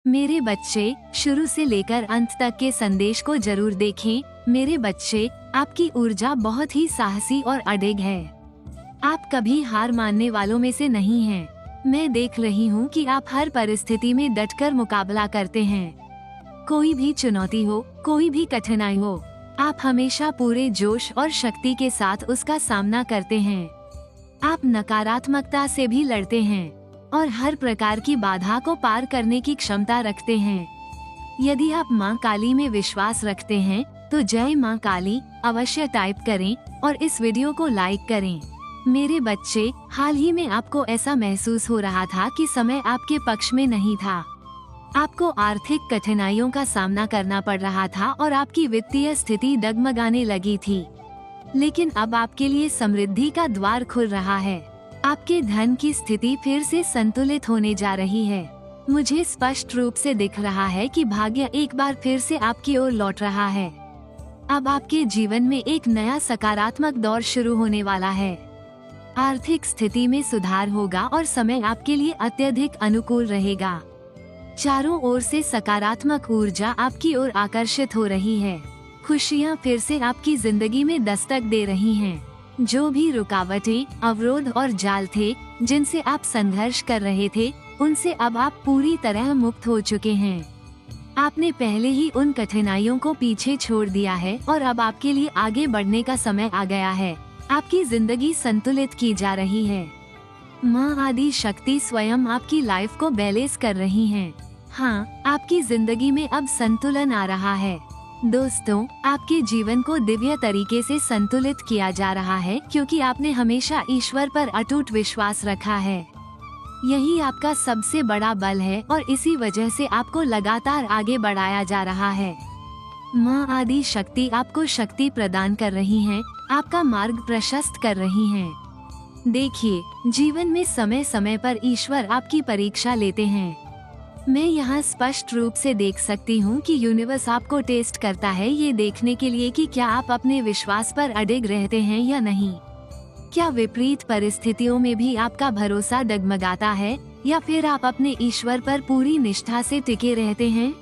मेरे बच्चे, शुरू से लेकर अंत तक के संदेश को जरूर देखें। मेरे बच्चे, आपकी ऊर्जा बहुत ही साहसी और अडिग है। आप कभी हार मानने वालों में से नहीं हैं। मैं देख रही हूँ कि आप हर परिस्थिति में डटकर मुकाबला करते हैं। कोई भी चुनौती हो, कोई भी कठिनाई हो, आप हमेशा पूरे जोश और शक्ति के साथ उसका सामना करते हैं। आप नकारात्मकता से भी लड़ते हैं और हर प्रकार की बाधा को पार करने की क्षमता रखते हैं। यदि आप माँ काली में विश्वास रखते हैं तो जय माँ काली अवश्य टाइप करें और इस वीडियो को लाइक करें। मेरे बच्चे, हाल ही में आपको ऐसा महसूस हो रहा था कि समय आपके पक्ष में नहीं था। आपको आर्थिक कठिनाइयों का सामना करना पड़ रहा था और आपकी वित्तीय स्थिति डगमगाने लगी थी। लेकिन अब आपके लिए समृद्धि का द्वार खुल रहा है। आपके धन की स्थिति फिर से संतुलित होने जा रही है। मुझे स्पष्ट रूप से दिख रहा है कि भाग्य एक बार फिर से आपकी ओर लौट रहा है। अब आपके जीवन में एक नया सकारात्मक दौर शुरू होने वाला है। आर्थिक स्थिति में सुधार होगा और समय आपके लिए अत्यधिक अनुकूल रहेगा। चारों ओर से सकारात्मक ऊर्जा आपकी ओर आकर्षित हो रही है। खुशियाँ फिर से आपकी जिंदगी में दस्तक दे रही हैं। जो भी रुकावटें, अवरोध और जाल थे जिनसे आप संघर्ष कर रहे थे, उनसे अब आप पूरी तरह मुक्त हो चुके हैं। आपने पहले ही उन कठिनाइयों को पीछे छोड़ दिया है और अब आपके लिए आगे बढ़ने का समय आ गया है। आपकी जिंदगी संतुलित की जा रही है। माँ आदि शक्ति स्वयं आपकी लाइफ को बैलेंस कर रही हैं। हाँ, आपकी जिंदगी में अब संतुलन आ रहा है। दोस्तों, आपके जीवन को दिव्य तरीके से संतुलित किया जा रहा है क्योंकि आपने हमेशा ईश्वर पर अटूट विश्वास रखा है। यही आपका सबसे बड़ा बल है और इसी वजह से आपको लगातार आगे बढ़ाया जा रहा है। माँ आदि शक्ति आपको शक्ति प्रदान कर रही हैं, आपका मार्ग प्रशस्त कर रही हैं। देखिए, जीवन में समय समय पर ईश्वर आपकी परीक्षा लेते हैं। मैं यहाँ स्पष्ट रूप से देख सकती हूँ कि यूनिवर्स आपको टेस्ट करता है, ये देखने के लिए कि क्या आप अपने विश्वास पर अडिग रहते हैं या नहीं। क्या विपरीत परिस्थितियों में भी आपका भरोसा डगमगाता है या फिर आप अपने ईश्वर पर पूरी निष्ठा से टिके रहते हैं।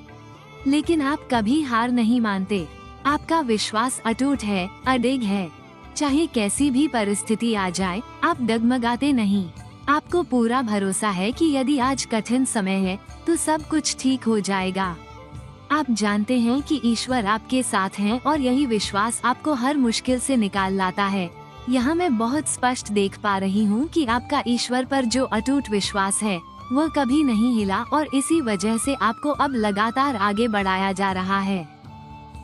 लेकिन आप कभी हार नहीं मानते। आपका विश्वास अटूट है, अडिग है। चाहे कैसी भी परिस्थिति आ जाए, आप डगमगाते नहीं। आपको पूरा भरोसा है कि यदि आज कठिन समय है तो सब कुछ ठीक हो जाएगा। आप जानते हैं कि ईश्वर आपके साथ हैं और यही विश्वास आपको हर मुश्किल से निकाल लाता है। यहाँ मैं बहुत स्पष्ट देख पा रही हूँ कि आपका ईश्वर पर जो अटूट विश्वास है वह कभी नहीं हिला और इसी वजह से आपको अब लगातार आगे बढ़ाया जा रहा है।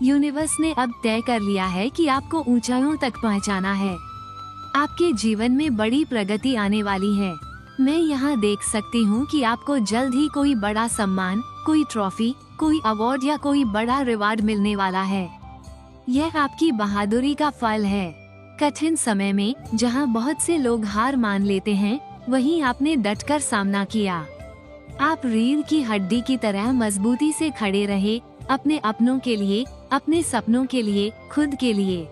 यूनिवर्स ने अब तय कर लिया है कि आपको ऊंचाइयों तक पहुंचाना है। आपके जीवन में बड़ी प्रगति आने वाली है। मैं यहाँ देख सकती हूँ कि आपको जल्द ही कोई बड़ा सम्मान, कोई ट्रॉफी, कोई अवार्ड या कोई बड़ा रिवार्ड मिलने वाला है। यह आपकी बहादुरी का फल है। कठिन समय में जहाँ बहुत से लोग हार मान लेते हैं, वहीं आपने डटकर सामना किया। आप रीढ़ की हड्डी की तरह मजबूती से खड़े रहे, अपने अपनों के लिए, अपने सपनों के लिए, खुद के लिए।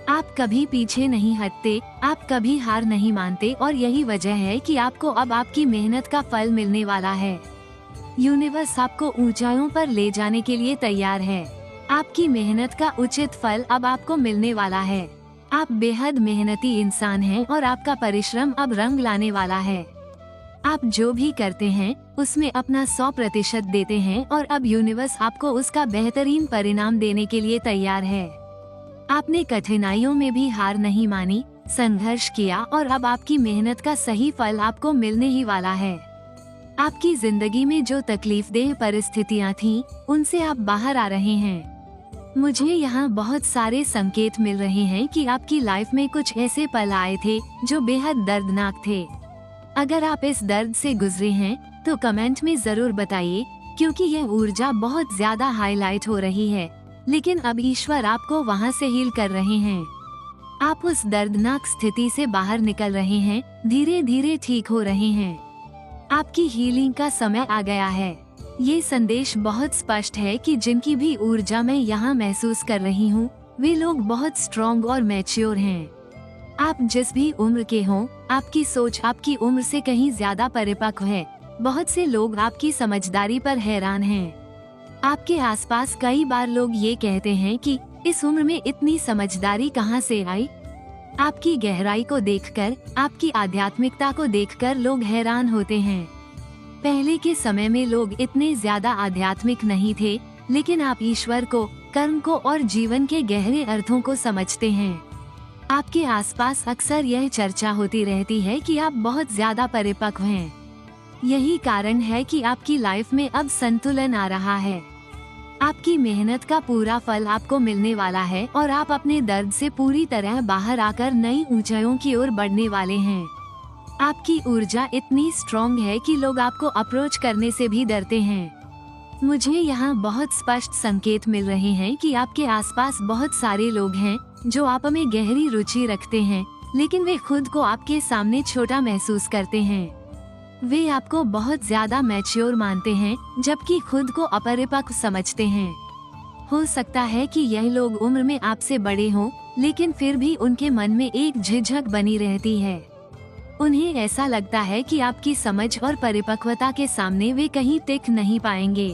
आप कभी पीछे नहीं हटते, आप कभी हार नहीं मानते और यही वजह है कि आपको अब आपकी मेहनत का फल मिलने वाला है। यूनिवर्स आपको ऊंचाइयों पर ले जाने के लिए तैयार है। आपकी मेहनत का उचित फल अब आपको मिलने वाला है। आप बेहद मेहनती इंसान हैं और आपका परिश्रम अब रंग लाने वाला है। आप जो भी करते हैं उसमें अपना 100% देते हैं और अब यूनिवर्स आपको उसका बेहतरीन परिणाम देने के लिए तैयार है। आपने कठिनाइयों में भी हार नहीं मानी, संघर्ष किया और अब आपकी मेहनत का सही फल आपको मिलने ही वाला है। आपकी जिंदगी में जो तकलीफदेह परिस्थितियाँ थीं, उनसे आप बाहर आ रहे हैं। मुझे यहाँ बहुत सारे संकेत मिल रहे हैं कि आपकी लाइफ में कुछ ऐसे पल आए थे जो बेहद दर्दनाक थे। अगर आप इस दर्द से गुजरे हैं तो कमेंट में जरूर बताइए, क्योंकि यह ऊर्जा बहुत ज्यादा हाईलाइट हो रही है। लेकिन अब ईश्वर आपको वहाँ से हील कर रहे हैं। आप उस दर्दनाक स्थिति से बाहर निकल रहे हैं, धीरे धीरे ठीक हो रहे हैं। आपकी हीलिंग का समय आ गया है। ये संदेश बहुत स्पष्ट है कि जिनकी भी ऊर्जा मैं यहाँ महसूस कर रही हूँ, वे लोग बहुत स्ट्रॉन्ग और मैच्योर हैं। आप जिस भी उम्र के हों, आपकी सोच आपकी उम्र से कहीं ज्यादा परिपक्व है। बहुत से लोग आपकी समझदारी पर हैरान हैं। आपके आसपास कई बार लोग ये कहते हैं कि इस उम्र में इतनी समझदारी कहाँ से आई। आपकी गहराई को देखकर, आपकी आध्यात्मिकता को देखकर लोग हैरान होते हैं। पहले के समय में लोग इतने ज्यादा आध्यात्मिक नहीं थे, लेकिन आप ईश्वर को, कर्म को और जीवन के गहरे अर्थों को समझते हैं। आपके आसपास अक्सर यह चर्चा होती रहती है कि आप बहुत ज्यादा परिपक्व हैं। यही कारण है कि आपकी लाइफ में अब संतुलन आ रहा है। आपकी मेहनत का पूरा फल आपको मिलने वाला है और आप अपने दर्द से पूरी तरह बाहर आकर नई ऊंचाइयों की ओर बढ़ने वाले हैं। आपकी ऊर्जा इतनी स्ट्रॉन्ग है कि लोग आपको अप्रोच करने से भी डरते हैं। मुझे यहाँ बहुत स्पष्ट संकेत मिल रहे हैं कि आपके आसपास बहुत सारे लोग हैं जो आप में गहरी रुचि रखते हैं, लेकिन वे खुद को आपके सामने छोटा महसूस करते हैं। वे आपको बहुत ज्यादा मैच्योर मानते हैं, जबकि खुद को अपरिपक्व समझते हैं। हो सकता है कि यह लोग उम्र में आपसे बड़े हों, लेकिन फिर भी उनके मन में एक झिझक बनी रहती है। उन्हें ऐसा लगता है कि आपकी समझ और परिपक्वता के सामने वे कहीं टिक नहीं पाएंगे।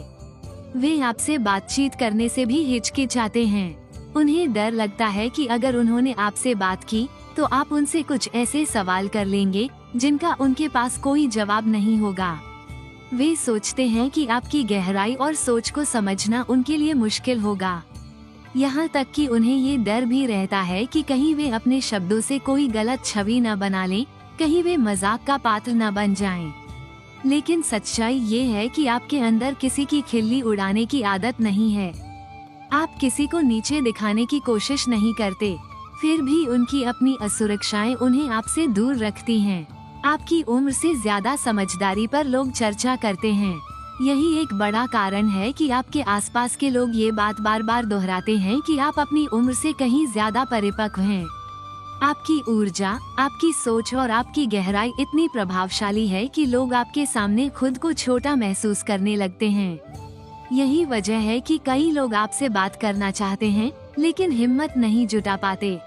वे आपसे बातचीत करने से भी हिचकिचाते हैं। उन्हें डर लगता है कि अगर उन्होंने आपसे बात की तो आप उनसे कुछ ऐसे सवाल कर लेंगे जिनका उनके पास कोई जवाब नहीं होगा। वे सोचते हैं कि आपकी गहराई और सोच को समझना उनके लिए मुश्किल होगा। यहाँ तक कि उन्हें ये डर भी रहता है कि कहीं वे अपने शब्दों से कोई गलत छवि न बना लें, कहीं वे मजाक का पात्र न बन जाएं। लेकिन सच्चाई ये है कि आपके अंदर किसी की खिल्ली उड़ाने की आदत नहीं है। आप किसी को नीचे दिखाने की कोशिश नहीं करते, फिर भी उनकी अपनी असुरक्षाएं उन्हें आपसे दूर रखती हैं। आपकी उम्र से ज्यादा समझदारी पर लोग चर्चा करते हैं। यही एक बड़ा कारण है कि आपके आसपास के लोग ये बात बार बार दोहराते हैं कि आप अपनी उम्र से कहीं ज्यादा परिपक्व हैं। आपकी ऊर्जा, आपकी सोच और आपकी गहराई इतनी प्रभावशाली है कि लोग आपके सामने खुद को छोटा महसूस करने लगते हैं। यही वजह है कि कई लोग आपसे बात करना चाहते हैं, लेकिन हिम्मत नहीं जुटा पाते।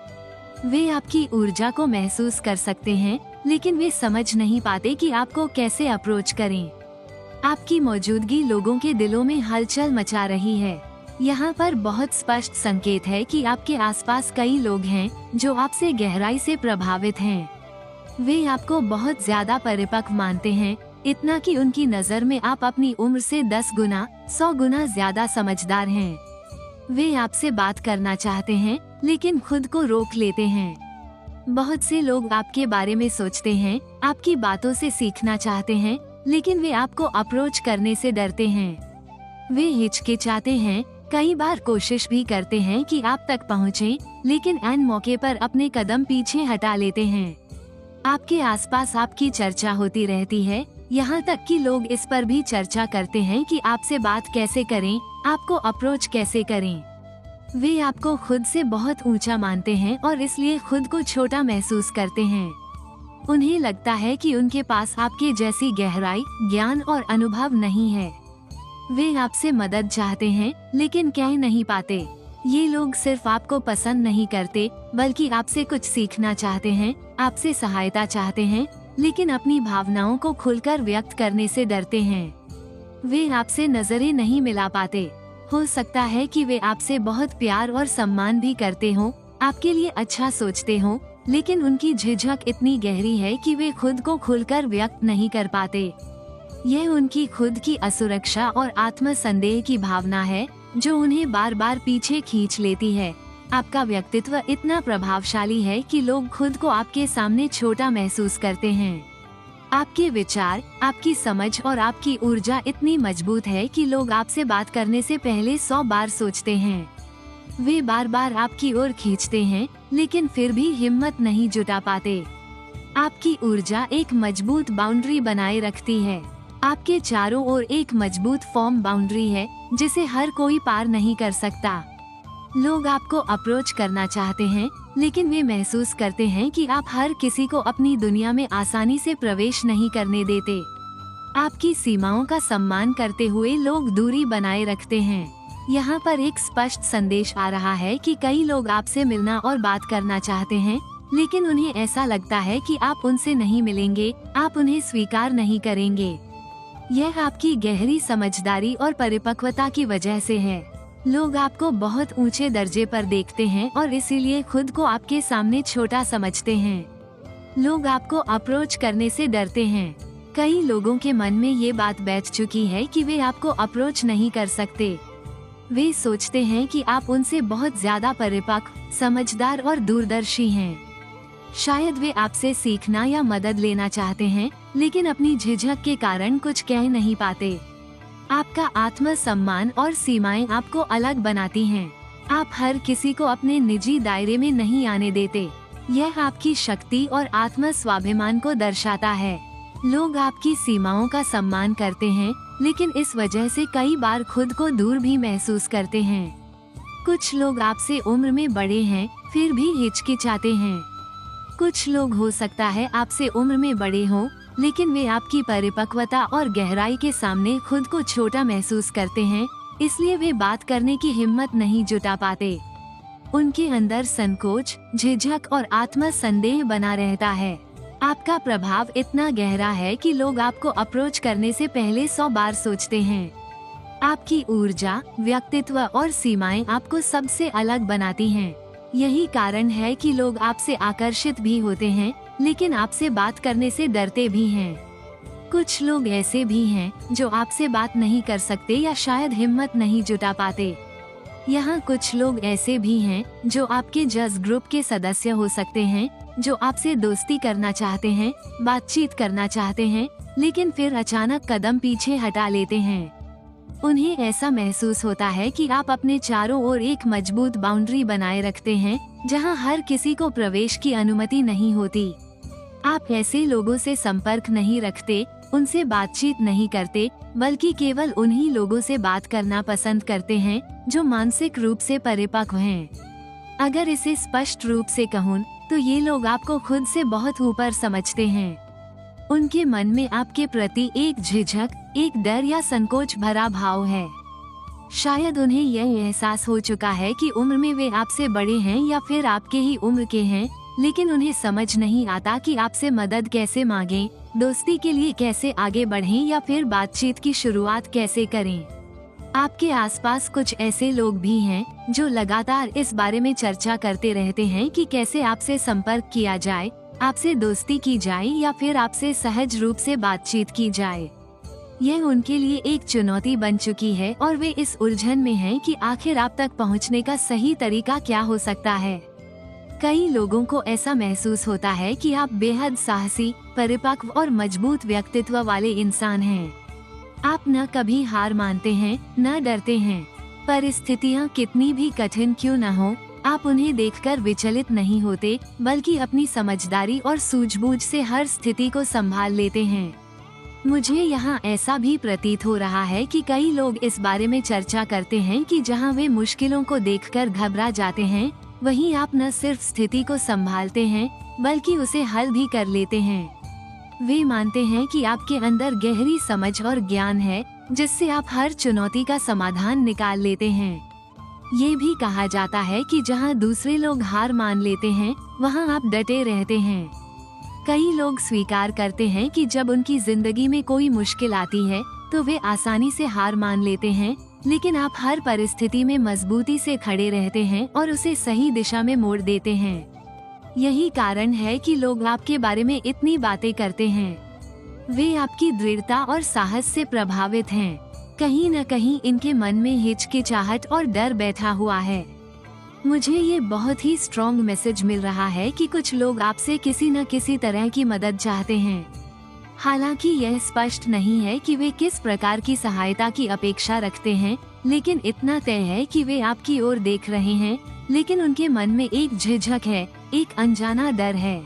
वे आपकी ऊर्जा को महसूस कर सकते हैं, लेकिन वे समझ नहीं पाते कि आपको कैसे अप्रोच करें। आपकी मौजूदगी लोगों के दिलों में हलचल मचा रही है। यहाँ पर बहुत स्पष्ट संकेत है कि आपके आसपास कई लोग हैं जो आपसे गहराई से प्रभावित हैं। वे आपको बहुत ज्यादा परिपक्व मानते हैं, इतना कि उनकी नजर में आप अपनी उम्र से 10 गुना, 100 गुना ज्यादा समझदार हैं। वे आपसे बात करना चाहते हैं, लेकिन खुद को रोक लेते हैं। बहुत से लोग आपके बारे में सोचते हैं, आपकी बातों से सीखना चाहते हैं, लेकिन वे आपको अप्रोच करने से डरते हैं। वे हिचकिचाते हैं, कई बार कोशिश भी करते हैं कि आप तक पहुँचे, लेकिन ऐन मौके पर अपने कदम पीछे हटा लेते हैं। आपके आसपास आपकी चर्चा होती रहती है, यहाँ तक कि लोग इस पर भी चर्चा करते हैं कि आपसे बात कैसे करें, आपको अप्रोच कैसे करें। वे आपको खुद से बहुत ऊंचा मानते हैं और इसलिए खुद को छोटा महसूस करते हैं। उन्हें लगता है कि उनके पास आपके जैसी गहराई, ज्ञान और अनुभव नहीं है। वे आपसे मदद चाहते हैं, लेकिन कह नहीं पाते। ये लोग सिर्फ आपको पसंद नहीं करते, बल्कि आपसे कुछ सीखना चाहते हैं, आपसे सहायता चाहते हैं, लेकिन अपनी भावनाओं को खुलकर व्यक्त करने से डरते हैं। वे आपसे नजरें नहीं मिला पाते। हो सकता है कि वे आपसे बहुत प्यार और सम्मान भी करते हों, आपके लिए अच्छा सोचते हों, लेकिन उनकी झिझक इतनी गहरी है कि वे खुद को खुलकर व्यक्त नहीं कर पाते। यह उनकी खुद की असुरक्षा और आत्मसंदेह की भावना है जो उन्हें बार बार पीछे खींच लेती है। आपका व्यक्तित्व इतना प्रभावशाली है कि लोग खुद को आपके सामने छोटा महसूस करते हैं। आपके विचार, आपकी समझ और आपकी ऊर्जा इतनी मजबूत है कि लोग आपसे बात करने से पहले 100 बार सोचते हैं। वे बार बार आपकी ओर खींचते हैं, लेकिन फिर भी हिम्मत नहीं जुटा पाते। आपकी ऊर्जा एक मजबूत बाउंड्री बनाए रखती है। आपके चारों ओर एक मजबूत फॉर्म बाउंड्री है जिसे हर कोई पार नहीं कर सकता। लोग आपको अप्रोच करना चाहते हैं, लेकिन वे महसूस करते हैं कि आप हर किसी को अपनी दुनिया में आसानी से प्रवेश नहीं करने देते। आपकी सीमाओं का सम्मान करते हुए लोग दूरी बनाए रखते हैं। यहाँ पर एक स्पष्ट संदेश आ रहा है कि कई लोग आपसे मिलना और बात करना चाहते हैं, लेकिन उन्हें ऐसा लगता है कि आप उनसे नहीं मिलेंगे, आप उन्हें स्वीकार नहीं करेंगे। यह आपकी गहरी समझदारी और परिपक्वता की वजह से है। लोग आपको बहुत ऊंचे दर्जे पर देखते हैं और इसीलिए खुद को आपके सामने छोटा समझते हैं। लोग आपको अप्रोच करने से डरते हैं। कई लोगों के मन में ये बात बैठ चुकी है कि वे आपको अप्रोच नहीं कर सकते। वे सोचते हैं कि आप उनसे बहुत ज्यादा परिपक्व, समझदार और दूरदर्शी हैं। शायद वे आपसे सीखना या मदद लेना चाहते हैं, लेकिन अपनी झिझक के कारण कुछ कह नहीं पाते। आपका आत्मसम्मान और सीमाएं आपको अलग बनाती हैं। आप हर किसी को अपने निजी दायरे में नहीं आने देते। यह आपकी शक्ति और आत्म स्वाभिमान को दर्शाता है। लोग आपकी सीमाओं का सम्मान करते हैं, लेकिन इस वजह से कई बार खुद को दूर भी महसूस करते हैं। कुछ लोग आपसे उम्र में बड़े हैं, फिर भी हिचकिचाते हैं। कुछ लोग हो सकता है आपसे उम्र में बड़े हों, लेकिन वे आपकी परिपक्वता और गहराई के सामने खुद को छोटा महसूस करते हैं, इसलिए वे बात करने की हिम्मत नहीं जुटा पाते। उनके अंदर संकोच, झिझक और आत्म संदेह बना रहता है। आपका प्रभाव इतना गहरा है कि लोग आपको अप्रोच करने से पहले 100 बार सोचते हैं। आपकी ऊर्जा, व्यक्तित्व और सीमाएं आपको सबसे अलग बनाती हैं। यही कारण है कि लोग आपसे आकर्षित भी होते हैं, लेकिन आपसे बात करने से डरते भी हैं। कुछ लोग ऐसे भी हैं जो आपसे बात नहीं कर सकते या शायद हिम्मत नहीं जुटा पाते। यहाँ कुछ लोग ऐसे भी हैं जो आपके जज ग्रुप के सदस्य हो सकते हैं, जो आपसे दोस्ती करना चाहते हैं, बातचीत करना चाहते हैं, लेकिन फिर अचानक कदम पीछे हटा लेते हैं। उन्हें ऐसा महसूस होता है कि आप अपने चारों ओर एक मजबूत बाउंड्री बनाए रखते हैं, जहां हर किसी को प्रवेश की अनुमति नहीं होती। आप ऐसे लोगों से संपर्क नहीं रखते, उनसे बातचीत नहीं करते, बल्कि केवल उन्हीं लोगों से बात करना पसंद करते हैं जो मानसिक रूप से परिपक्व हैं। अगर इसे स्पष्ट रूप से कहूँ तो ये लोग आपको खुद से बहुत ऊपर समझते हैं। उनके मन में आपके प्रति एक झिझक, एक डर या संकोच भरा भाव है। शायद उन्हें यह एहसास हो चुका है कि उम्र में वे आपसे बड़े हैं या फिर आपके ही उम्र के हैं, लेकिन उन्हें समझ नहीं आता कि आपसे मदद कैसे मांगें, दोस्ती के लिए कैसे आगे बढ़ें या फिर बातचीत की शुरुआत कैसे करें। आपके आसपास कुछ ऐसे लोग भी हैं जो लगातार इस बारे में चर्चा करते रहते हैं कि कैसे आपसे संपर्क किया जाए, आपसे दोस्ती की जाए या फिर आपसे सहज रूप से बातचीत की जाए। यह उनके लिए एक चुनौती बन चुकी है और वे इस उलझन में हैं कि आखिर आप तक पहुंचने का सही तरीका क्या हो सकता है। कई लोगों को ऐसा महसूस होता है कि आप बेहद साहसी, परिपक्व और मजबूत व्यक्तित्व वाले इंसान हैं। आप न कभी हार मानते हैं, न डरते हैं। परिस्थितियाँ कितनी भी कठिन क्यों न हो, आप उन्हें देखकर विचलित नहीं होते, बल्कि अपनी समझदारी और सूझबूझ से हर स्थिति को संभाल लेते हैं। मुझे यहाँ ऐसा भी प्रतीत हो रहा है कि कई लोग इस बारे में चर्चा करते हैं कि जहाँ वे मुश्किलों को देखकर घबरा जाते हैं, वहीं आप न सिर्फ स्थिति को संभालते हैं, बल्कि उसे हल भी कर लेते हैं। वे मानते हैं कि आपके अंदर गहरी समझ और ज्ञान है, जिससे आप हर चुनौती का समाधान निकाल लेते हैं। ये भी कहा जाता है कि जहाँ दूसरे लोग हार मान लेते हैं, वहाँ आप डटे रहते हैं। कई लोग स्वीकार करते हैं कि जब उनकी जिंदगी में कोई मुश्किल आती है, तो वे आसानी से हार मान लेते हैं, लेकिन आप हर परिस्थिति में मजबूती से खड़े रहते हैं और उसे सही दिशा में मोड़ देते हैं। यही कारण है कि लोग आपके बारे में इतनी बातें करते हैं। वे आपकी दृढ़ता और साहस से प्रभावित हैं। कहीं न कहीं इनके मन में हिचकिचाहट और डर बैठा हुआ है। मुझे ये बहुत ही स्ट्रॉन्ग मैसेज मिल रहा है कि कुछ लोग आपसे किसी न किसी तरह की मदद चाहते हैं। हालांकि यह स्पष्ट नहीं है कि वे किस प्रकार की सहायता की अपेक्षा रखते हैं, लेकिन इतना तय है कि वे आपकी ओर देख रहे हैं, लेकिन उनके मन में एक झिझक है, एक अनजाना डर है।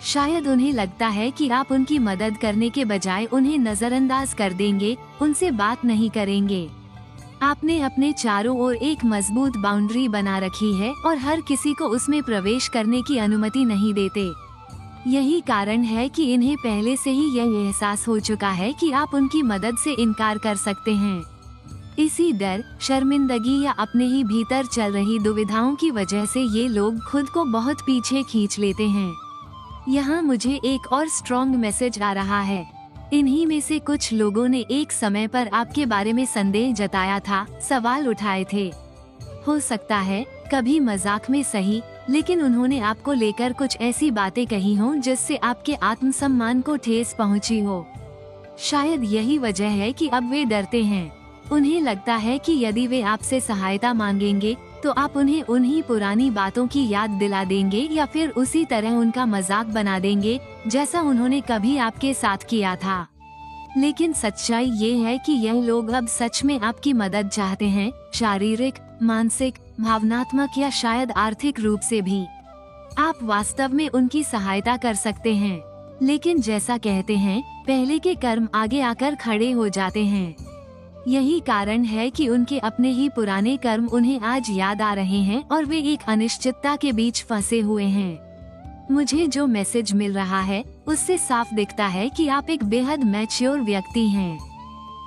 शायद उन्हें लगता है कि आप उनकी मदद करने के बजाय उन्हें नजरअंदाज कर देंगे, उनसे बात नहीं करेंगे। आपने अपने चारों ओर एक मजबूत बाउंड्री बना रखी है और हर किसी को उसमें प्रवेश करने की अनुमति नहीं देते। यही कारण है कि इन्हें पहले से ही यह एहसास हो चुका है कि आप उनकी मदद से इनकार कर सकते हैं। इसी डर, शर्मिंदगी या अपने ही भीतर चल रही दुविधाओं की वजह से ये लोग खुद को बहुत पीछे खींच लेते हैं। यहाँ मुझे एक और स्ट्रॉन्ग मैसेज आ रहा है। इन्हीं में से कुछ लोगों ने एक समय पर आपके बारे में संदेह जताया था, सवाल उठाए थे। हो सकता है कभी मजाक में सही, लेकिन उन्होंने आपको लेकर कुछ ऐसी बातें कही हों जिससे आपके आत्मसम्मान को ठेस पहुंची हो। शायद यही वजह है कि अब वे डरते हैं। उन्हें लगता है कि यदि वे आपसे सहायता मांगेंगे तो आप उन्हें उन्हीं पुरानी बातों की याद दिला देंगे या फिर उसी तरह उनका मजाक बना देंगे जैसा उन्होंने कभी आपके साथ किया था। लेकिन सच्चाई ये है कि यह लोग अब सच में आपकी मदद चाहते हैं, शारीरिक, मानसिक, भावनात्मक या शायद आर्थिक रूप से भी। आप वास्तव में उनकी सहायता कर सकते हैं, लेकिन जैसा कहते हैं, पहले के कर्म आगे आकर खड़े हो जाते हैं। यही कारण है कि उनके अपने ही पुराने कर्म उन्हें आज याद आ रहे हैं और वे एक अनिश्चितता के बीच फंसे हुए हैं। मुझे जो मैसेज मिल रहा है उससे साफ दिखता है कि आप एक बेहद मैच्योर व्यक्ति हैं।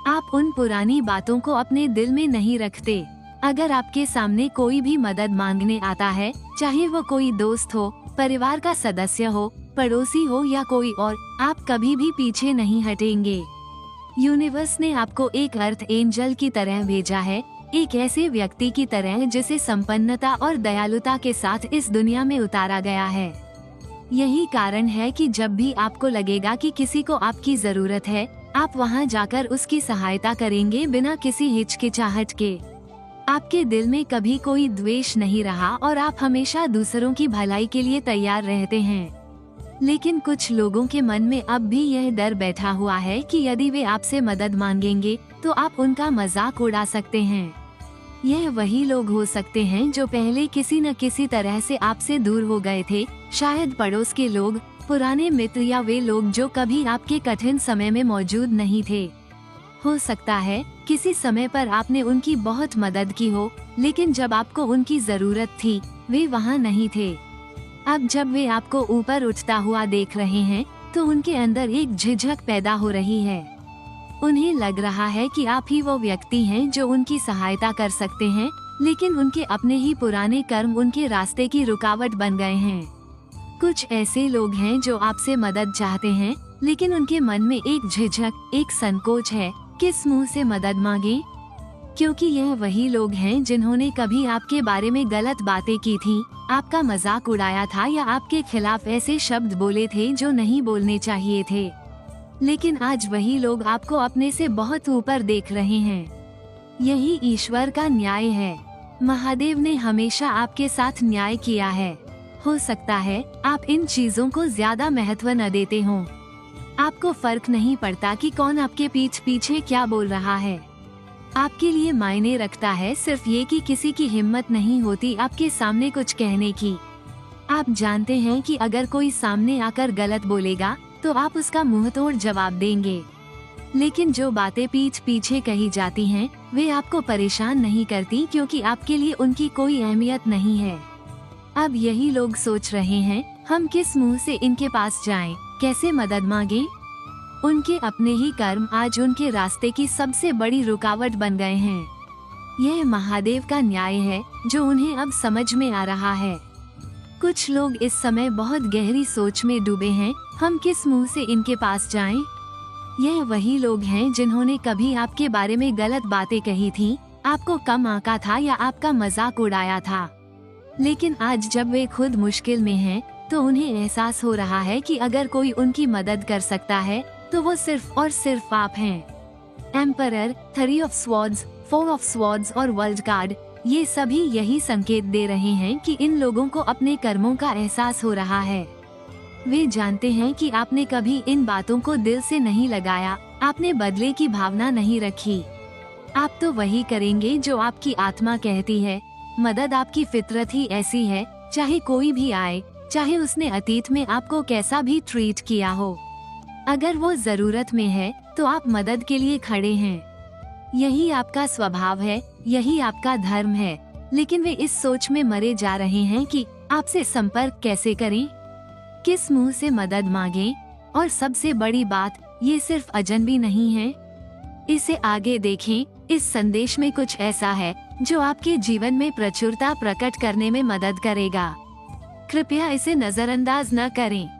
आप उन पुरानी बातों को अपने दिल में नहीं रखते। अगर आपके सामने कोई भी मदद मांगने आता है, चाहे वो कोई दोस्त हो, परिवार का सदस्य हो, पड़ोसी हो या कोई और, आप कभी भी पीछे नहीं हटेंगे। यूनिवर्स ने आपको एक अर्थ एंजल की तरह भेजा है, एक ऐसे व्यक्ति की तरह जिसे संपन्नता और दयालुता के साथ इस दुनिया में उतारा गया है। यही कारण है कि जब भी आपको लगेगा कि किसी को आपकी जरूरत है, आप वहां जाकर उसकी सहायता करेंगे बिना किसी हिचकिचाहट के। आपके दिल में कभी कोई द्वेष नहीं रहा और आप हमेशा दूसरों की भलाई के लिए तैयार रहते हैं। लेकिन कुछ लोगों के मन में अब भी यह डर बैठा हुआ है कि यदि वे आपसे मदद मांगेंगे तो आप उनका मजाक उड़ा सकते हैं। यह वही लोग हो सकते हैं जो पहले किसी न किसी तरह से आपसे दूर हो गए थे, शायद पड़ोस के लोग, पुराने मित्र या वे लोग जो कभी आपके कठिन समय में मौजूद नहीं थे। हो सकता है किसी समय पर आपने उनकी बहुत मदद की हो, लेकिन जब आपको उनकी जरूरत थी वे वहाँ नहीं थे। अब जब वे आपको ऊपर उठता हुआ देख रहे हैं तो उनके अंदर एक झिझक पैदा हो रही है। उन्हें लग रहा है कि आप ही वो व्यक्ति हैं जो उनकी सहायता कर सकते हैं, लेकिन उनके अपने ही पुराने कर्म उनके रास्ते की रुकावट बन गए हैं। कुछ ऐसे लोग हैं जो आपसे मदद चाहते हैं, लेकिन उनके मन में एक झिझक, एक संकोच है, किस मुंह से मदद मांगे, क्योंकि यह वही लोग हैं जिन्होंने कभी आपके बारे में गलत बातें की थी, आपका मजाक उड़ाया था या आपके खिलाफ ऐसे शब्द बोले थे जो नहीं बोलने चाहिए थे। लेकिन आज वही लोग आपको अपने से बहुत ऊपर देख रहे हैं। यही ईश्वर का न्याय है। महादेव ने हमेशा आपके साथ न्याय किया है। हो सकता है आप इन चीजों को ज्यादा महत्व न देते हों। आपको फर्क नहीं पड़ता कि कौन आपके पीछे क्या बोल रहा है। आपके लिए मायने रखता है सिर्फ ये कि किसी की हिम्मत नहीं होती आपके सामने कुछ कहने की। आप जानते हैं कि अगर कोई सामने आकर गलत बोलेगा तो आप उसका मुंहतोड़ जवाब देंगे, लेकिन जो बातें पीछे कही जाती हैं, वे आपको परेशान नहीं करती क्योंकि आपके लिए उनकी कोई अहमियत नहीं है। अब यही लोग सोच रहे हैं, हम किस मुंह से इनके पास जाएं, कैसे मदद मांगें? उनके अपने ही कर्म आज उनके रास्ते की सबसे बड़ी रुकावट बन गए हैं। यह महादेव का न्याय है जो उन्हें अब समझ में आ रहा है। कुछ लोग इस समय बहुत गहरी सोच में डूबे हैं, हम किस मुंह से इनके पास जाएं? यह वही लोग हैं जिन्होंने कभी आपके बारे में गलत बातें कही थी, आपको कम आंका था या आपका मजाक उड़ाया था। लेकिन आज जब वे खुद मुश्किल में हैं, तो उन्हें एहसास हो रहा है कि अगर कोई उनकी मदद कर सकता है तो वो सिर्फ और सिर्फ आप हैं। Emperor, 3 of swords, 4 of swords और वर्ल्ड कार्ड, ये सभी यही संकेत दे रहे हैं कि इन लोगों को अपने कर्मों का एहसास हो रहा है। वे जानते हैं कि आपने कभी इन बातों को दिल से नहीं लगाया, आपने बदले की भावना नहीं रखी। आप तो वही करेंगे जो आपकी आत्मा कहती है। मदद आपकी फितरत ही ऐसी है, चाहे कोई भी आए, चाहे उसने अतीत में आपको कैसा भी ट्रीट किया हो। अगर वो जरूरत में है तो आप मदद के लिए खड़े हैं। यही आपका स्वभाव है, यही आपका धर्म है। लेकिन वे इस सोच में मरे जा रहे हैं कि आपसे संपर्क कैसे करें, किस मुंह से मदद मांगें, और सबसे बड़ी बात, ये सिर्फ अजनबी नहीं है। इसे आगे देखें, इस संदेश में कुछ ऐसा है जो आपके जीवन में प्रचुरता प्रकट करने में मदद करेगा। कृपया इसे नजरअंदाज न करें।